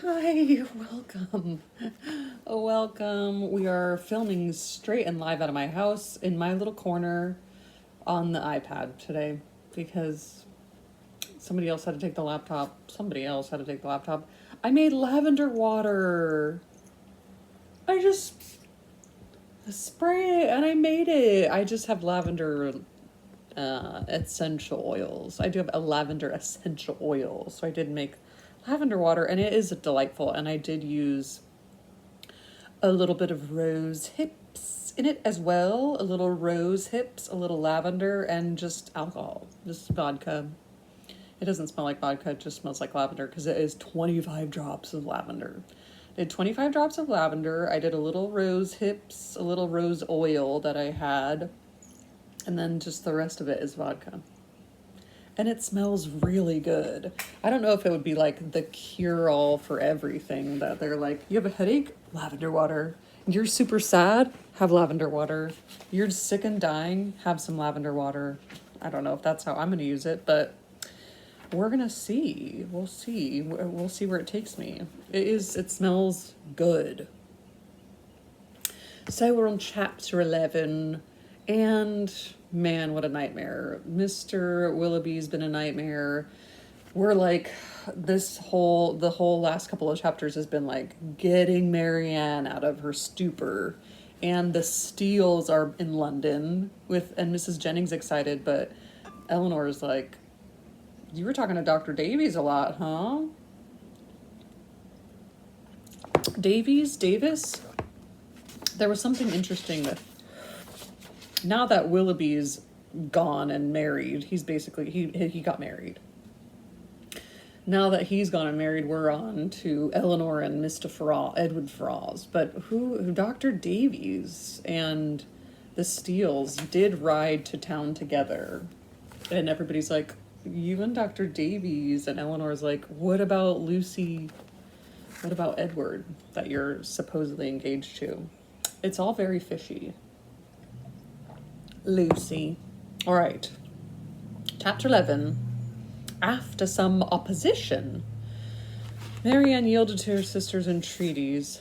Hi, welcome. Welcome. We are filming straight and live out of my house in my little corner on the iPad today because somebody else had to take the laptop. Somebody else had to take the laptop. I made lavender water. I just spray it and I made it. I just have lavender essential oils. I do have a lavender essential oil. So I did make lavender water and it is delightful. And I did use a little bit of rose hips in it as well. A little rose hips, a little lavender, and just alcohol, just vodka. It doesn't smell like vodka, it just smells like lavender because it is 25 drops of lavender. I did 25 drops of lavender. I did a little rose hips, a little rose oil that I had, and then just the rest of it is vodka. And it smells really good. I don't know if it would be like the cure-all for everything that they're like, you have a headache? Lavender water. You're super sad? Have lavender water. You're sick and dying? Have some lavender water. I don't know if that's how I'm going to use it, but we're going to see. We'll see. We'll see where it takes me. It smells good. So we're on chapter 11, and man, what a nightmare. Mr. Willoughby's been a nightmare. We're like, the whole last couple of chapters has been like getting Marianne out of her stupor. And the Steeles are in London and Mrs. Jennings excited, but Eleanor's like, you were talking to Dr. Davies a lot, huh? Davis? There was something interesting with, now that Willoughby's gone and married, he's basically, he got married. Now that he's gone and married, we're on to Eleanor and Edward Frost. But who Dr. Davies and the Steeles did ride to town together. And everybody's like, you and Dr. Davies. And Eleanor's like, what about Lucy? What about Edward that you're supposedly engaged to? It's all very fishy. Lucy. All right. Chapter 11. After some opposition, Marianne yielded to her sister's entreaties.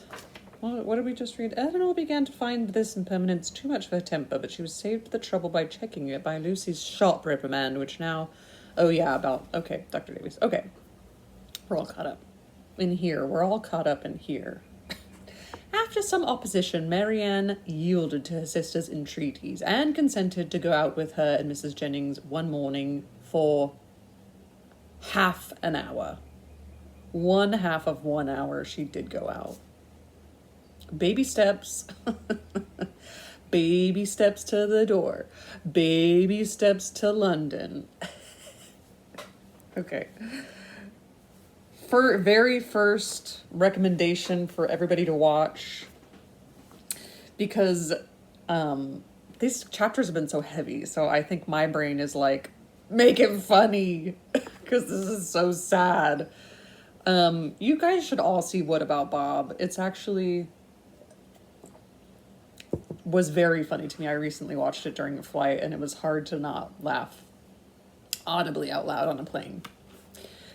What did we just read? Eleanor began to find this impermanence too much for her temper, but she was saved the trouble by checking it by Lucy's sharp reprimand, which now... Okay, Dr. Davies. Okay. We're all caught up in here. We're all caught up in here. After some opposition, Marianne yielded to her sister's entreaties and consented to go out with her and Mrs. Jennings one morning for half an hour. 1/2 of 1 hour she did go out. Baby steps. Baby steps to the door. Baby steps to London. Okay. For very first recommendation for everybody to watch, because these chapters have been so heavy, so I think my brain is like, make it funny because this is so sad. You guys should all see What About Bob. It's actually was very funny to me. I recently watched it during a flight and it was hard to not laugh audibly out loud on a plane.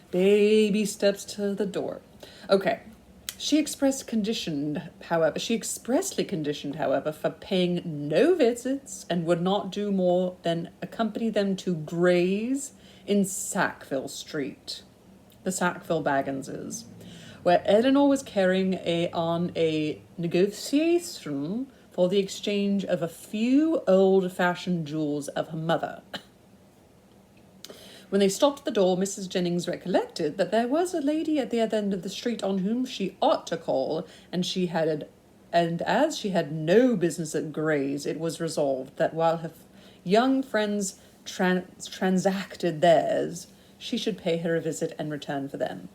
Baby steps to the door. Okay. She expressly conditioned, however, for paying no visits and would not do more than accompany them to Gray's in Sackville Street, the Sackville Bagginses, where Eleanor was carrying on a negotiation for the exchange of a few old-fashioned jewels of her mother. When they stopped at the door, Mrs. Jennings recollected that there was a lady at the other end of the street on whom she ought to call, and as she had no business at Gray's, it was resolved that while her young friends transacted theirs, she should pay her a visit and return for them.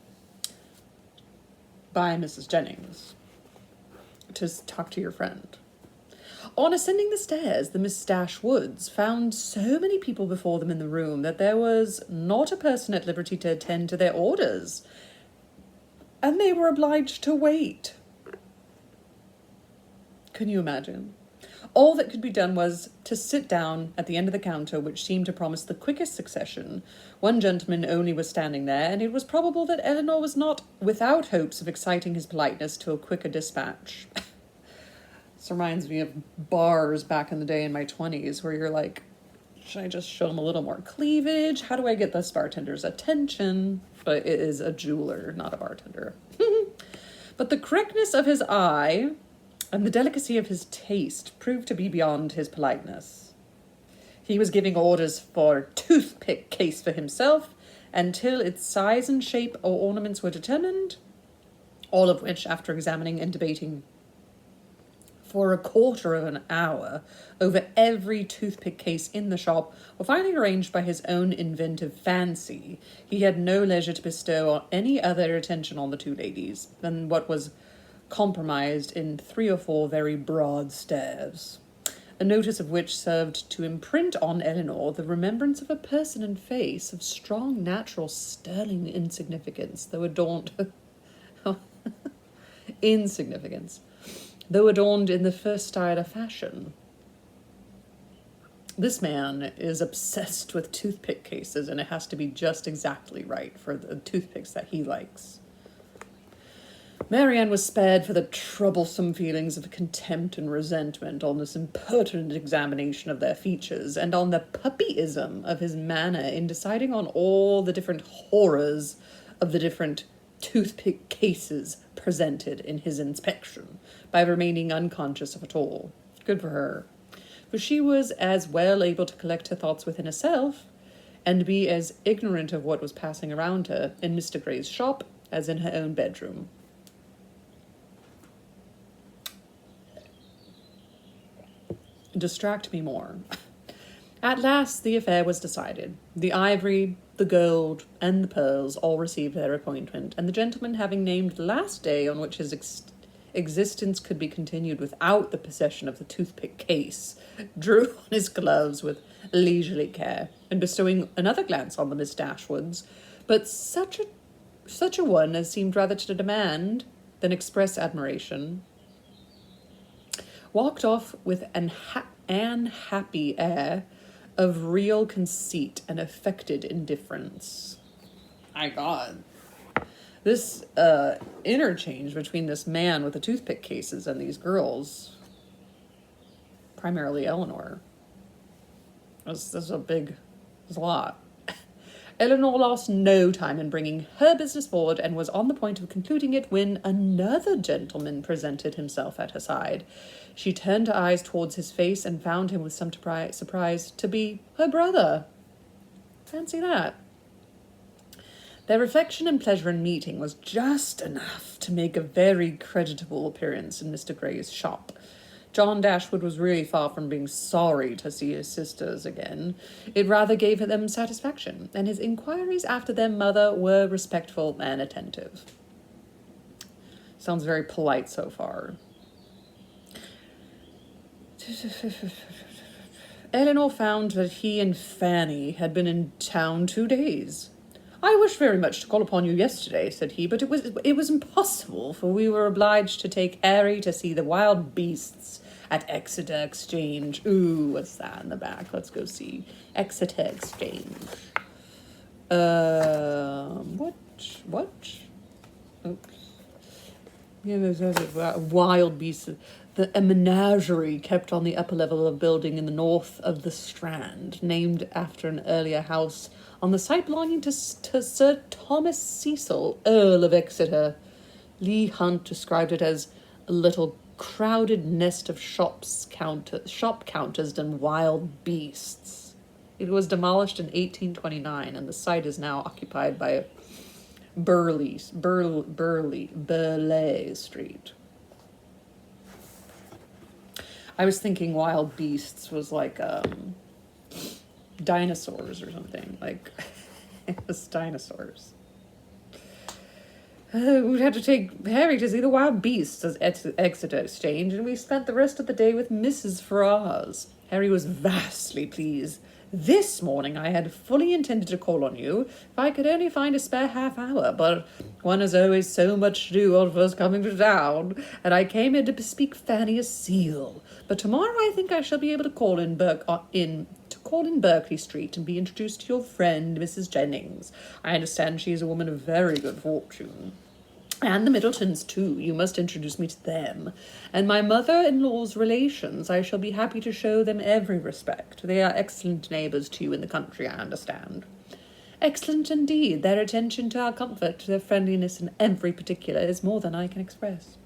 By Mrs. Jennings. To talk to your friend. On ascending the stairs, the Miss Dashwoods found so many people before them in the room that there was not a person at liberty to attend to their orders, and they were obliged to wait. Can you imagine? All that could be done was to sit down at the end of the counter, which seemed to promise the quickest succession. One gentleman only was standing there, and it was probable that Eleanor was not without hopes of exciting his politeness to a quicker dispatch. This reminds me of bars back in the day in my 20s, where you're like, should I just show them a little more cleavage? How do I get this bartender's attention? But it is a jeweler, not a bartender. But the correctness of his eye and the delicacy of his taste proved to be beyond his politeness. He was giving orders for a toothpick case for himself until its size and shape or ornaments were determined, all of which, after examining and debating for a quarter of an hour over every toothpick case in the shop, were finally arranged by his own inventive fancy. He had no leisure to bestow any other attention on the two ladies than what was compromised in 3 or 4 very broad stares, a notice of which served to imprint on Eleanor the remembrance of a person and face of strong, natural, sterling insignificance, though adorned insignificance, though adorned in the first style of fashion. This man is obsessed with toothpick cases, and it has to be just exactly right for the toothpicks that he likes. Marianne was spared for the troublesome feelings of contempt and resentment on this impertinent examination of their features, and on the puppyism of his manner in deciding on all the different horrors of the different toothpick cases presented in his inspection, by remaining unconscious of it all. Good for her. For she was as well able to collect her thoughts within herself, and be as ignorant of what was passing around her in Mr. Gray's shop as in her own bedroom. Distract me more. At last the affair was decided. The ivory, the gold, and the pearls all received their appointment, and the gentleman, having named the last day on which his existence could be continued without the possession of the toothpick case, drew on his gloves with leisurely care, and bestowing another glance on the Miss Dashwoods, but such a one as seemed rather to demand than express admiration, walked off with an happy air of real conceit and affected indifference. My God. This interchange between this man with the toothpick cases and these girls, primarily Eleanor, was a lot. Eleanor lost no time in bringing her business forward, and was on the point of concluding it when another gentleman presented himself at her side. She turned her eyes towards his face and found him with some surprise to be her brother. Fancy that. Their reflection and pleasure in meeting was just enough to make a very creditable appearance in Mr. Gray's shop. John Dashwood was really far from being sorry to see his sisters again. It rather gave them satisfaction, and his inquiries after their mother were respectful and attentive. Sounds very polite so far. Eleanor found that he and Fanny had been in town 2 days. "I wished very much to call upon you yesterday," said he, "but it was impossible, for we were obliged to take Harry to see the wild beasts at Exeter Exchange." Ooh, what's that in the back? Let's go see. Exeter Exchange. What? Oops. Yeah, there's wild beasts. A menagerie kept on the upper level of a building in the north of the Strand, named after an earlier house on the site belonging to Sir Thomas Cecil, Earl of Exeter. Leigh Hunt described it as a little crowded nest of shop counters and wild beasts. It was demolished in 1829, and the site is now occupied by Burleigh Street. I was thinking wild beasts was like dinosaurs or something. Like, it was dinosaurs. We'd have to take Harry to see the wild beasts at Exeter Exchange, and we spent the rest of the day with Mrs. Ferrars. Harry was vastly pleased This morning I had fully intended to call on you if I could only find a spare half hour, but one has always so much to do on first coming to town, and I came in to bespeak Fanny a seal. But tomorrow I think I shall be able to call in Berkeley Street and be introduced to your friend, Mrs. Jennings. I understand she is a woman of very good fortune. And the Middletons, too. You must introduce me to them. And my mother-in-law's relations, I shall be happy to show them every respect. They are excellent neighbours to you in the country, I understand. Excellent indeed. Their attention to our comfort, their friendliness in every particular, is more than I can express.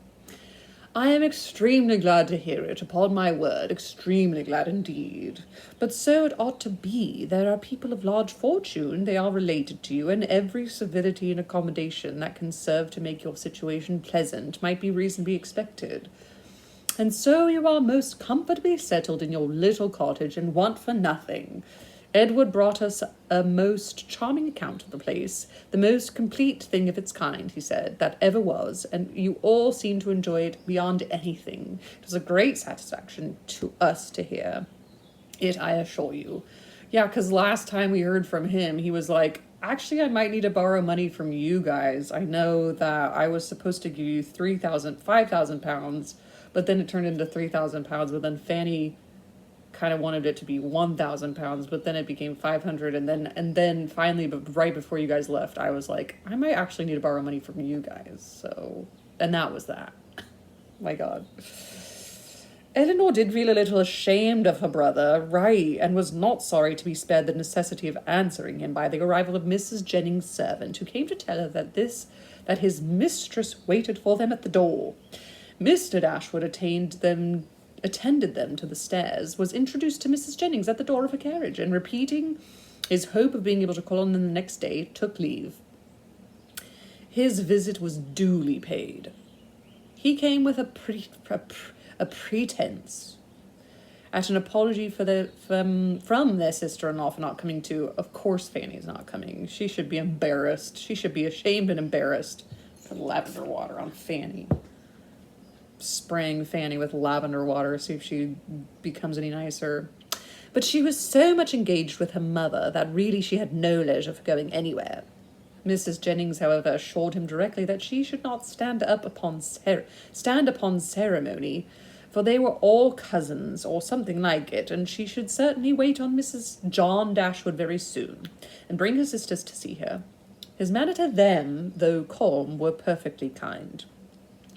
I am extremely glad to hear it, upon my word, extremely glad indeed. But so it ought to be. There are people of large fortune, they are related to you, and every civility and accommodation that can serve to make your situation pleasant might be reasonably expected. And so you are most comfortably settled in your little cottage and want for nothing. Edward brought us a most charming account of the place, the most complete thing of its kind, he said, that ever was, and you all seem to enjoy it beyond anything. It was a great satisfaction to us to hear it, I assure you. Yeah, because last time we heard from him, he was like, actually, I might need to borrow money from you guys. I know that I was supposed to give you £5,000, but then it turned into £3,000, but then Fanny kind of wanted it to be £1,000, but then it became 500, and then finally, but right before you guys left, I was like, I might actually need to borrow money from you guys. So, and that was that. My God. Eleanor did feel a little ashamed of her brother, right, and was not sorry to be spared the necessity of answering him by the arrival of Mrs. Jennings' servant, who came to tell her that his mistress waited for them at the door. Mr. Dashwood attended them to the stairs, was introduced to Mrs. Jennings at the door of a carriage, and repeating his hope of being able to call on them the next day, took leave. His visit was duly paid. He came with a pretense at an apology from their sister-in-law for not coming too. Of course Fanny's not coming. She should be embarrassed. She should be ashamed and embarrassed. Put lavender water on Fanny. Spraying Fanny with lavender water, see if she becomes any nicer. But she was so much engaged with her mother that really she had no leisure for going anywhere. Mrs. Jennings, however, assured him directly that she should not stand upon ceremony, for they were all cousins, or something like it, and she should certainly wait on Mrs. John Dashwood very soon, and bring her sisters to see her. His manner to them, though calm, were perfectly kind.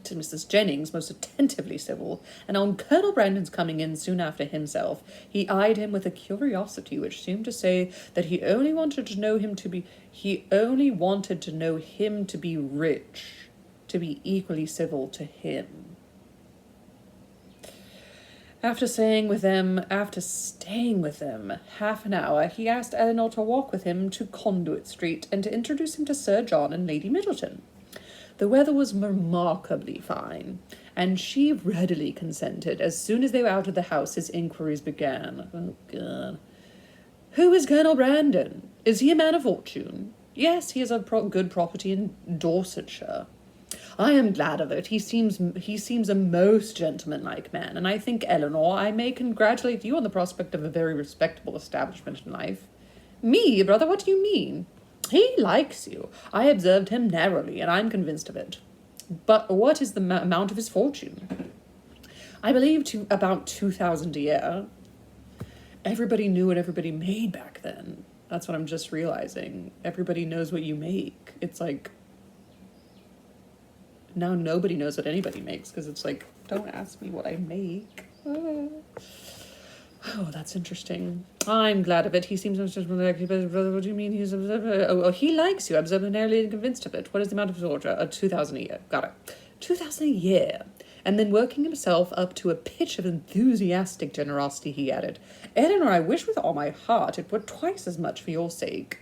To Mrs. Jennings, most attentively civil, and on Colonel Brandon's coming in soon after himself, he eyed him with a curiosity which seemed to say that he only wanted to know him to be rich, to be equally civil to him. After staying with them half an hour, he asked Eleanor to walk with him to Conduit Street and to introduce him to Sir John and Lady Middleton. The weather was remarkably fine, and she readily consented. As soon as they were out of the house, his inquiries began. Oh, God. Who is Colonel Brandon? Is he a man of fortune? Yes, he has a good property in Dorsetshire. I am glad of it. He seems a most gentlemanlike man, and I think, Eleanor, I may congratulate you on the prospect of a very respectable establishment in life. Me, brother, what do you mean? He likes you. I observed him narrowly, and I'm convinced of it. But what is the amount of his fortune? I believe about 2,000 a year. Everybody knew what everybody made back then. That's what I'm just realizing. Everybody knows what you make. It's like, now nobody knows what anybody makes, because it's like, don't ask me what I make. Oh, that's interesting. I'm glad of it. He seems much like, brother, what do you mean? He likes you. I'm nearly convinced of it. What is the amount of his order? 2,000 a year. Got it. 2,000 a year. And then working himself up to a pitch of enthusiastic generosity, he added, Eleanor, I wish with all my heart it were twice as much for your sake.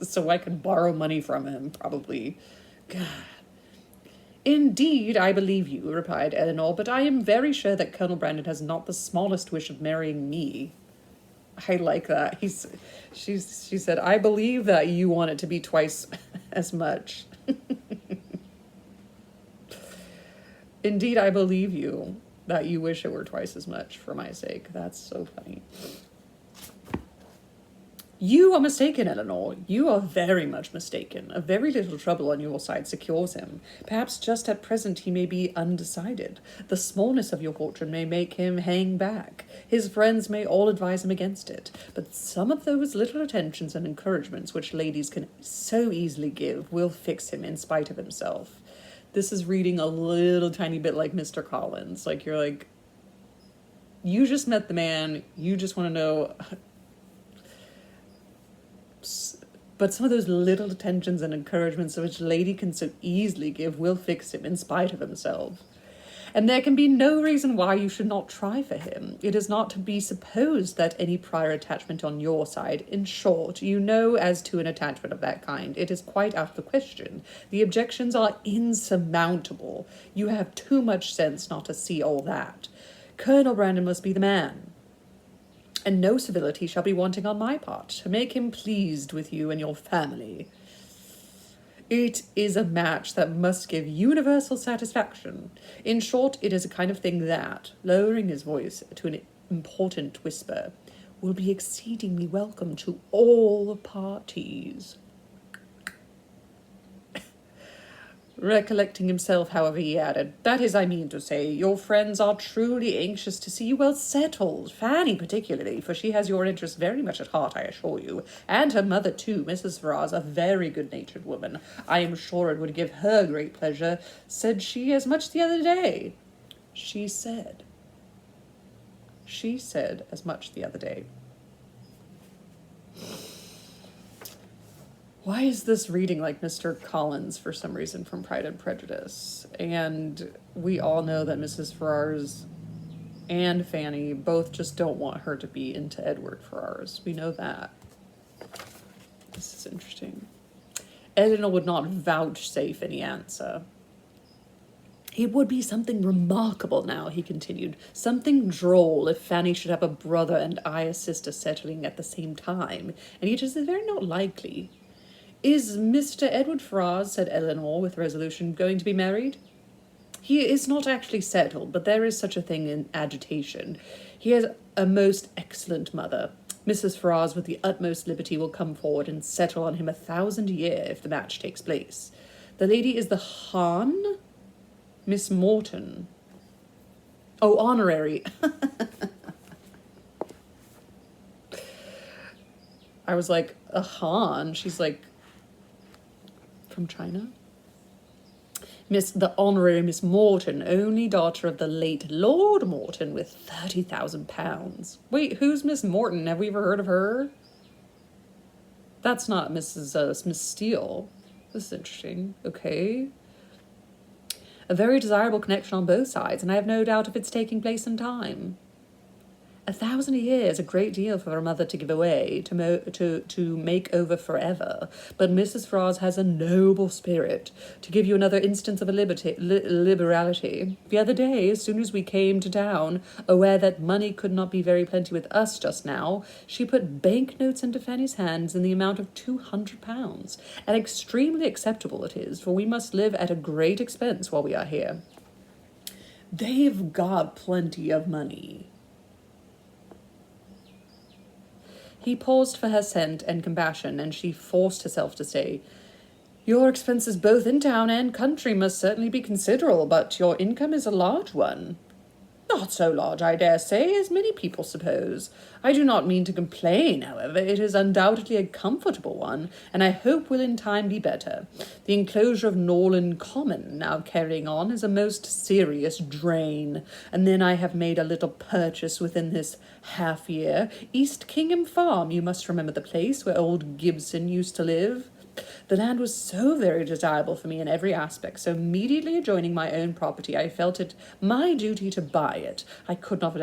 So I could borrow money from him, probably. God. Indeed, I believe you, replied Eleanor, but I am very sure that Colonel Brandon has not the smallest wish of marrying me. I like that. She said, I believe that you want it to be twice as much. Indeed, I believe you that you wish it were twice as much for my sake. That's so funny. You are mistaken, Eleanor. You are very much mistaken. A very little trouble on your side secures him. Perhaps just at present he may be undecided. The smallness of your fortune may make him hang back. His friends may all advise him against it. But some of those little attentions and encouragements which ladies can so easily give will fix him in spite of himself. This is reading a little tiny bit like Mr. Collins. Like, you're like, you just met the man. You just want to know... But some of those little attentions and encouragements which lady can so easily give will fix him in spite of himself. And there can be no reason why you should not try for him. It is not to be supposed that any prior attachment on your side. In short, you know as to an attachment of that kind, it is quite out of the question. The objections are insurmountable. You have too much sense not to see all that. Colonel Brandon must be the man. And no civility shall be wanting on my part to make him pleased with you and your family. It is a match that must give universal satisfaction. In short, it is a kind of thing that, lowering his voice to an important whisper, will be exceedingly welcome to all parties. Recollecting himself, however, he added, that is, I mean to say, your friends are truly anxious to see you well settled, Fanny particularly, for she has your interests very much at heart, I assure you, and her mother too, Mrs. Ferrars, a very good-natured woman. I am sure it would give her great pleasure, said she as much the other day. She said as much the other day. Why is this reading like Mr. Collins for some reason from Pride and Prejudice? And we all know that Mrs. Ferrars and Fanny both just don't want her to be into Edward Ferrars. We know that. This is interesting. Eleanor would not vouchsafe any answer. It would be something remarkable now, he continued, something droll if Fanny should have a brother and I a sister settling at the same time, and yet it is very not likely. Is Mr. Edward Ferrars, said Eleanor with resolution, going to be married? He is not actually settled, but there is such a thing in agitation. He has a most excellent mother. Mrs. Ferrars, with the utmost liberty, will come forward and settle on him 1,000 a year if the match takes place. The lady is the Hahn? Miss Morton. Oh, honorary. I was like, a Han? She's like, from China? The honorary Miss Morton, only daughter of the late Lord Morton, with £30,000. Wait, who's Miss Morton? Have we ever heard of her? That's not Miss Steele. This is interesting. Okay. A very desirable connection on both sides, and I have no doubt of its taking place in time. 1,000 a year is a great deal for a mother to give away, to make over forever. But Mrs. Ferrars has a noble spirit. To give you another instance of a liberality, the other day, as soon as we came to town, aware that money could not be very plenty with us just now, she put banknotes into Fanny's hands in the amount of £200, and extremely acceptable it is, for we must live at a great expense while we are here. They've got plenty of money. He paused for her assent and compassion, and she forced herself to say, your expenses both in town and country must certainly be considerable, but your income is a large one. Not so large, I dare say, as many people suppose. I do not mean to complain, however. It is undoubtedly a comfortable one, and I hope will in time be better. The enclosure of Norland Common, now carrying on, is a most serious drain, and then I have made a little purchase within this half year. East Kingham Farm, you must remember the place where old Gibson used to live. The land was so very desirable for me in every aspect, so immediately adjoining my own property, I felt it my duty to buy it. I could not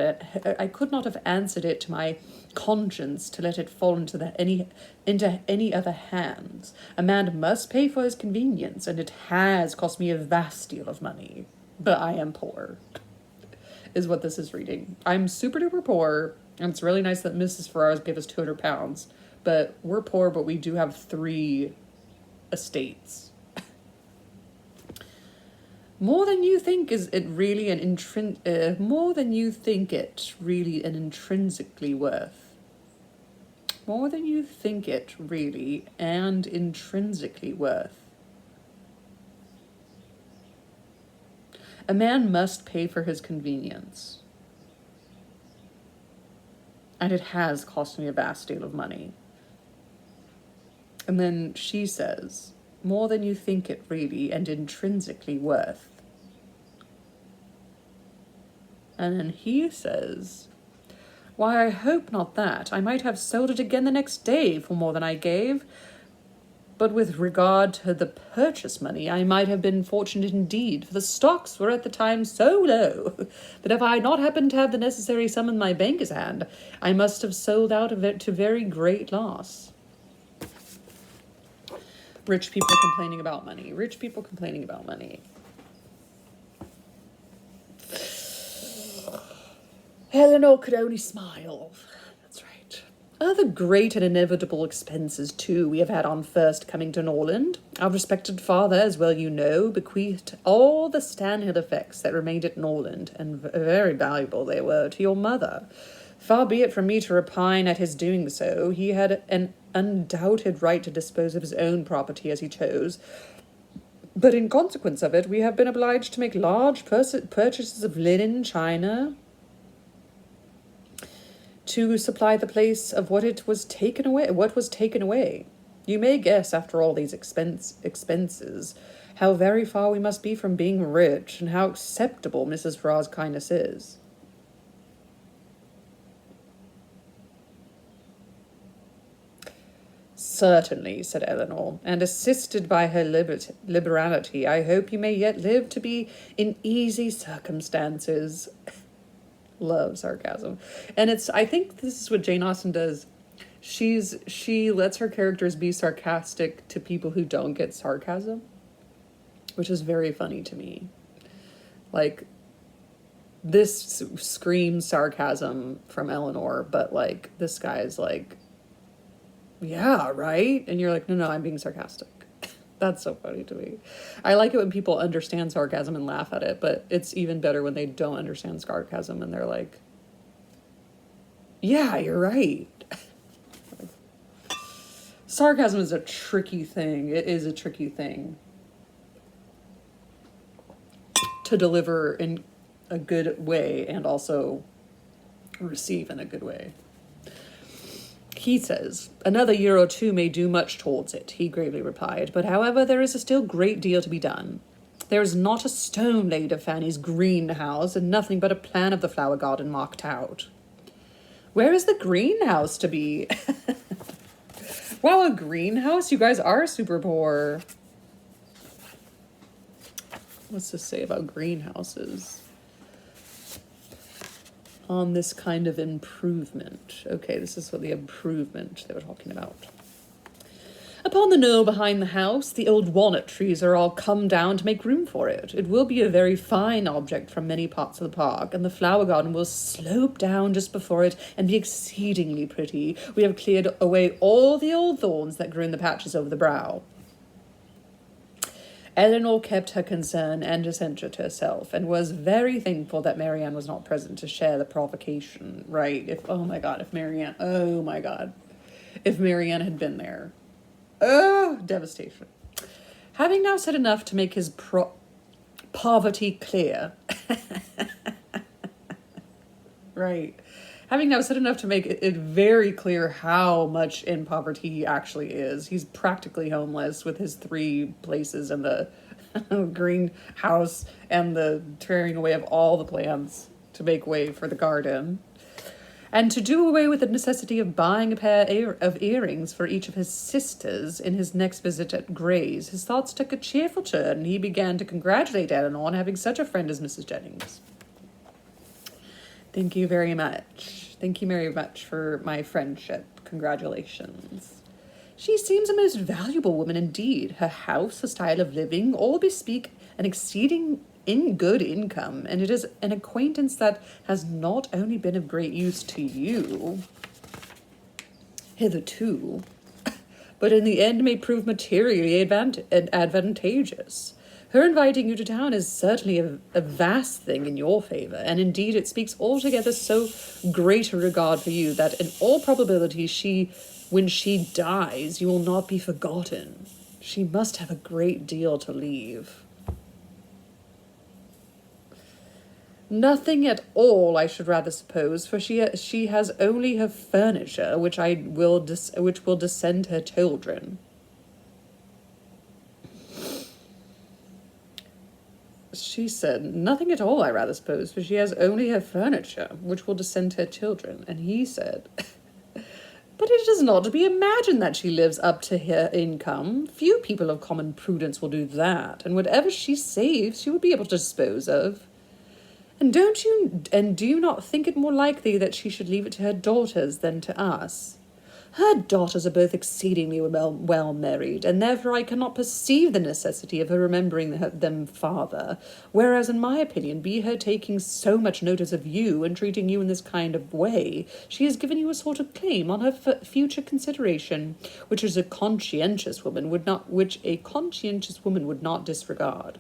have answered it to my conscience to let it fall into any other hands. A man must pay for his convenience, and it has cost me a vast deal of money. But I am poor, is what this is reading. I'm super duper poor, and it's really nice that Mrs. Ferrars gave us £200. But we're poor, but we do have 3 estates. More than you think more than you think it really an intrinsically worth. more than you think it really and intrinsically worth. A man must pay for his convenience. And it has cost me a vast deal of money. And then she says, more than you think it really and intrinsically worth. And then he says, why, I hope not that. I might have sold it again the next day for more than I gave. But with regard to the purchase money, I might have been fortunate indeed, for the stocks were at the time so low that if I had not happened to have the necessary sum in my banker's hand, I must have sold out of it to very great loss. Rich people complaining about money. Rich people complaining about money. Eleanor could only smile. That's right. Other great and inevitable expenses, too, we have had on first coming to Norland. Our respected father, as well you know, bequeathed all the Stanhill effects that remained at Norland, and very valuable they were, to your mother. Far be it from me to repine at his doing so. He had an undoubted right to dispose of his own property as he chose, but in consequence of it, we have been obliged to make large purchases of linen, china, to supply the place of what was taken away. You may guess, after all these expenses, how very far we must be from being rich, and how acceptable Mrs. Farrar's kindness is. Certainly, said Eleanor, and assisted by her liberality, I hope you may yet live to be in easy circumstances. Love sarcasm. And I think this is what Jane Austen does. She lets her characters be sarcastic to people who don't get sarcasm, which is very funny to me. Like, this screams sarcasm from Eleanor, but like this guy's like, yeah, right? And you're like, no, I'm being sarcastic. That's so funny to me. I like it when people understand sarcasm and laugh at it, but it's even better when they don't understand sarcasm and they're like, yeah, you're right. Sarcasm is a tricky thing. It is a tricky thing to deliver in a good way and also receive in a good way. He says, another year or two may do much towards it, he gravely replied, but however there is a still great deal to be done. There is not a stone laid of Fanny's greenhouse, and nothing but a plan of the flower garden marked out. Where is the greenhouse to be? Wow, a greenhouse? You guys are super poor. What's this say about greenhouses? On this kind of improvement. Okay, this is what the improvement they were talking about. Upon the knoll behind the house, the old walnut trees are all come down to make room for it. It will be a very fine object from many parts of the park, and the flower garden will slope down just before it and be exceedingly pretty. We have cleared away all the old thorns that grew in the patches over the brow. Eleanor kept her concern and censure to herself, and was very thankful that Marianne was not present to share the provocation. Right? If Marianne had been there. Oh, devastation. Having now said enough to make his poverty clear. Right. Having now said enough to make it very clear how much in poverty he actually is. He's practically homeless with his 3 places and the greenhouse and the tearing away of all the plants to make way for the garden. And to do away with the necessity of buying a pair of earrings for each of his sisters in his next visit at Gray's, his thoughts took a cheerful turn, and he began to congratulate Eleanor on having such a friend as Mrs. Jennings. Thank you very much. Thank you very much for my friendship. Congratulations. She seems a most valuable woman indeed. Her house, her style of living, all bespeak an exceeding good income, and it is an acquaintance that has not only been of great use to you hitherto, but in the end may prove materially advantageous. Her inviting you to town is certainly a vast thing in your favour, and indeed it speaks altogether so great a regard for you that in all probability she When she dies, you will not be forgotten. She must have a great deal to leave. Nothing at all, I should rather suppose, for she has only her furniture, which will descend her children. She said, nothing at all, I rather suppose, for she has only her furniture, which will descend to her children. And he said, but it is not to be imagined that she lives up to her income. Few people of common prudence will do that, and whatever she saves, she will be able to dispose of. And do you not think it more likely that she should leave it to her daughters than to us? Her daughters are both exceedingly well married, and therefore I cannot perceive the necessity of her remembering them farther, whereas, in my opinion, be her taking so much notice of you and treating you in this kind of way, she has given you a sort of claim on her future consideration, which a conscientious woman would not disregard.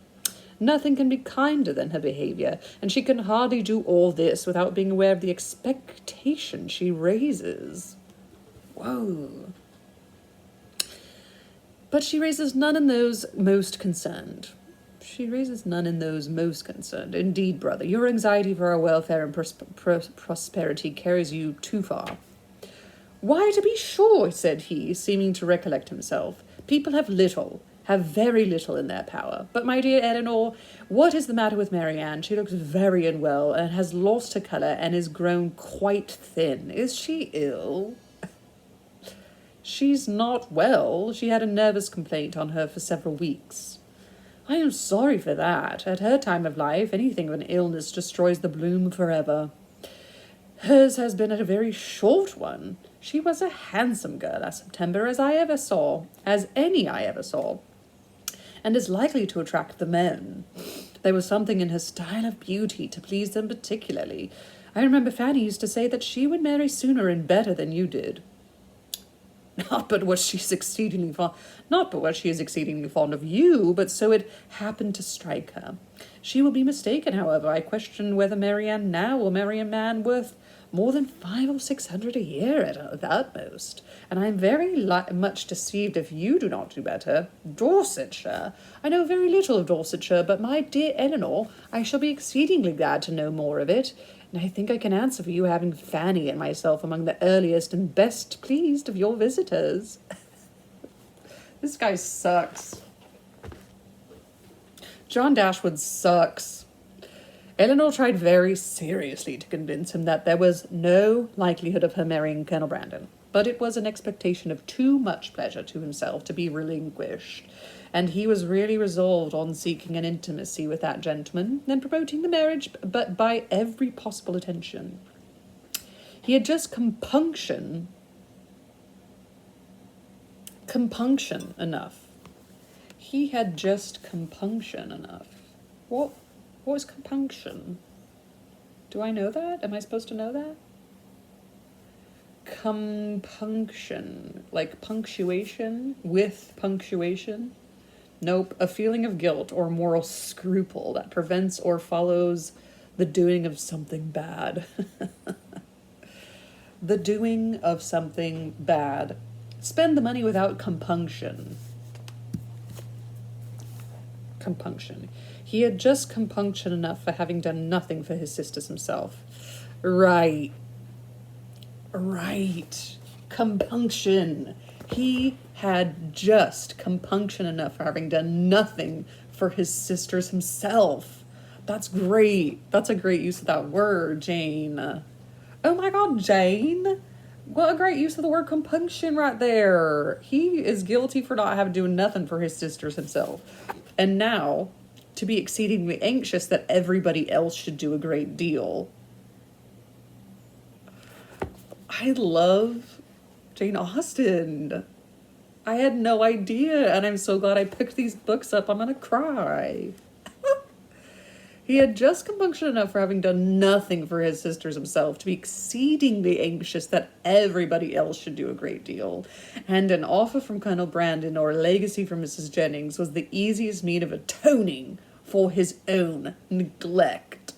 Nothing can be kinder than her behaviour, and she can hardly do all this without being aware of the expectation she raises. Whoa. But she raises none in those most concerned. Indeed, brother, your anxiety for our welfare and prosperity carries you too far. Why, to be sure, said he, seeming to recollect himself, people have very little in their power. But, my dear Eleanor, what is the matter with Marianne? She looks very unwell, and has lost her colour, and is grown quite thin. Is she ill? She's not well. She had a nervous complaint on her for several weeks. I am sorry for that. At her time of life, anything of an illness destroys the bloom forever. Hers has been a very short one. She was a handsome girl last September, as any I ever saw, and is likely to attract the men. There was something in her style of beauty to please them particularly. I remember Fanny used to say that she would marry sooner and better than you did. Not but what she is exceedingly fond of you, but so it happened to strike her. She will be mistaken, however. I question whether Marianne now will marry a man worth more than 500 or 600 a year at the utmost, and I am very much deceived if you do not do better. Dorsetshire. I know very little of Dorsetshire, but my dear Eleanor, I shall be exceedingly glad to know more of it, and I think I can answer for you, having Fanny and myself among the earliest and best pleased of your visitors. This guy sucks. John Dashwood sucks. Eleanor tried very seriously to convince him that there was no likelihood of her marrying Colonel Brandon, but it was an expectation of too much pleasure to himself to be relinquished, and he was really resolved on seeking an intimacy with that gentleman, and promoting the marriage, but by every possible attention. He had just compunction enough. What is compunction? Do I know that? Am I supposed to know that? Compunction. Like punctuation? With punctuation? Nope. A feeling of guilt or moral scruple that prevents or follows the doing of something bad. The doing of something bad. Spend the money without compunction. Compunction. He had just compunction enough for having done nothing for his sisters himself. Right. Compunction. He had just compunction enough for having done nothing for his sisters himself. That's great. That's a great use of that word, Jane. Oh my God, Jane. What a great use of the word compunction right there. He is guilty for not having doing nothing for his sisters himself. And now, to be exceedingly anxious that everybody else should do a great deal. I love Jane Austen. I had no idea, and I'm so glad I picked these books up. I'm gonna cry. He had just compunction enough for having done nothing for his sisters himself to be exceedingly anxious that everybody else should do a great deal, and an offer from Colonel Brandon or a legacy from Mrs. Jennings was the easiest means of atoning for his own neglect.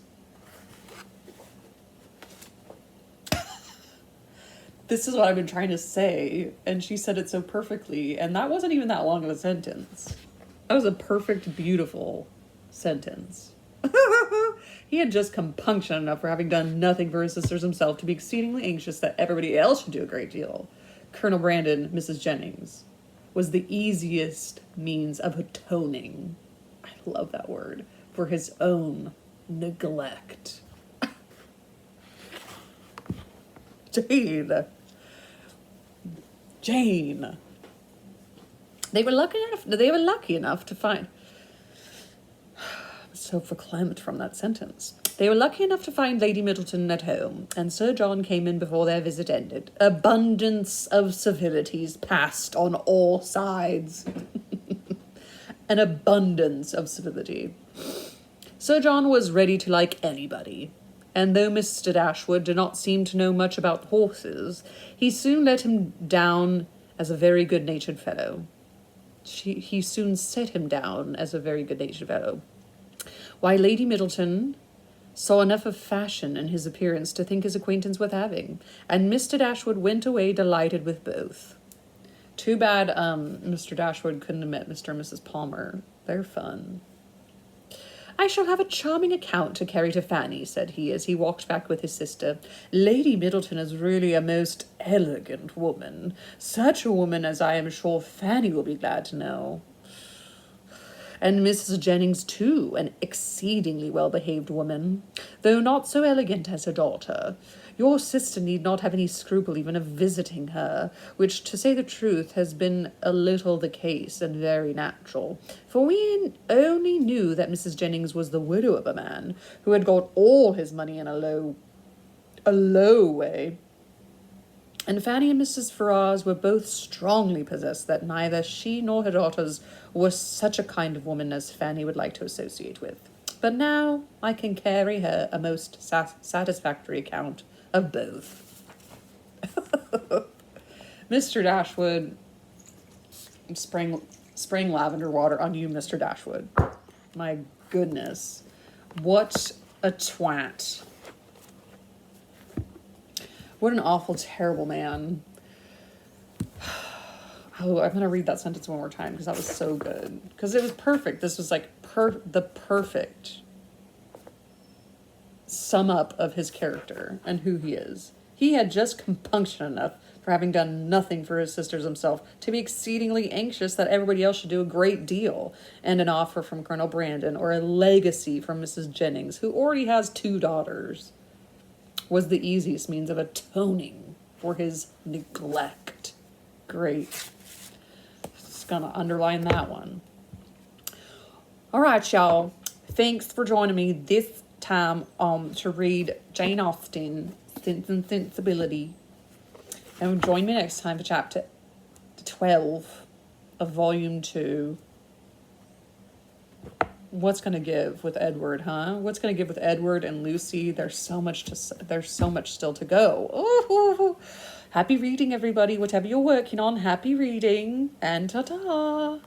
This is what I've been trying to say. And she said it so perfectly. And that wasn't even that long of a sentence. That was a perfect, beautiful sentence. He had just compunction enough for having done nothing for his sisters himself to be exceedingly anxious that everybody else should do a great deal. Colonel Brandon, Mrs. Jennings, was the easiest means of atoning, I love that word, for his own neglect. Jane. They were lucky enough to find... so verklempt from that sentence. They were lucky enough to find Lady Middleton at home, and Sir John came in before their visit ended. Abundance of civilities passed on all sides. An abundance of civility. Sir John was ready to like anybody, and though Mr. Dashwood did not seem to know much about horses, he soon let him down as a very good-natured fellow. He soon set him down as a very good-natured fellow. Why, Lady Middleton saw enough of fashion in his appearance to think his acquaintance worth having, and Mr. Dashwood went away delighted with both. Too bad Mr. Dashwood couldn't have met Mr. and Mrs. Palmer. They're fun. I shall have a charming account to carry to Fanny, said he, as he walked back with his sister. Lady Middleton is really a most elegant woman. Such a woman as I am sure Fanny will be glad to know. And Mrs. Jennings, too, an exceedingly well-behaved woman, though not so elegant as her daughter. Your sister need not have any scruple even of visiting her, which, to say the truth, has been a little the case, and very natural. For we only knew that Mrs. Jennings was the widow of a man who had got all his money in a low way. And Fanny and Mrs. Ferrars were both strongly possessed that neither she nor her daughters was such a kind of woman as Fanny would like to associate with. But now I can carry her a most satisfactory account of both. Mr. Dashwood, spraying lavender water on you, Mr. Dashwood. My goodness. What a twat. What an awful, terrible man. Oh, I'm going to read that sentence one more time because that was so good. Because it was perfect. This was like the perfect sum up of his character and who he is. He had just compunction enough for having done nothing for his sisters himself to be exceedingly anxious that everybody else should do a great deal, and an offer from Colonel Brandon or a legacy from Mrs. Jennings, who already has 2 daughters, was the easiest means of atoning for his neglect. Great. Just gonna underline that one. All right, y'all. Thanks for joining me this time to read Jane Austen, Sense and Sensibility. And join me next time for chapter 12 of volume 2. What's going to give with Edward, huh? What's going to give with Edward and Lucy? There's so much still to go. Ooh, happy reading, everybody. Whatever you're working on, happy reading. And ta-ta.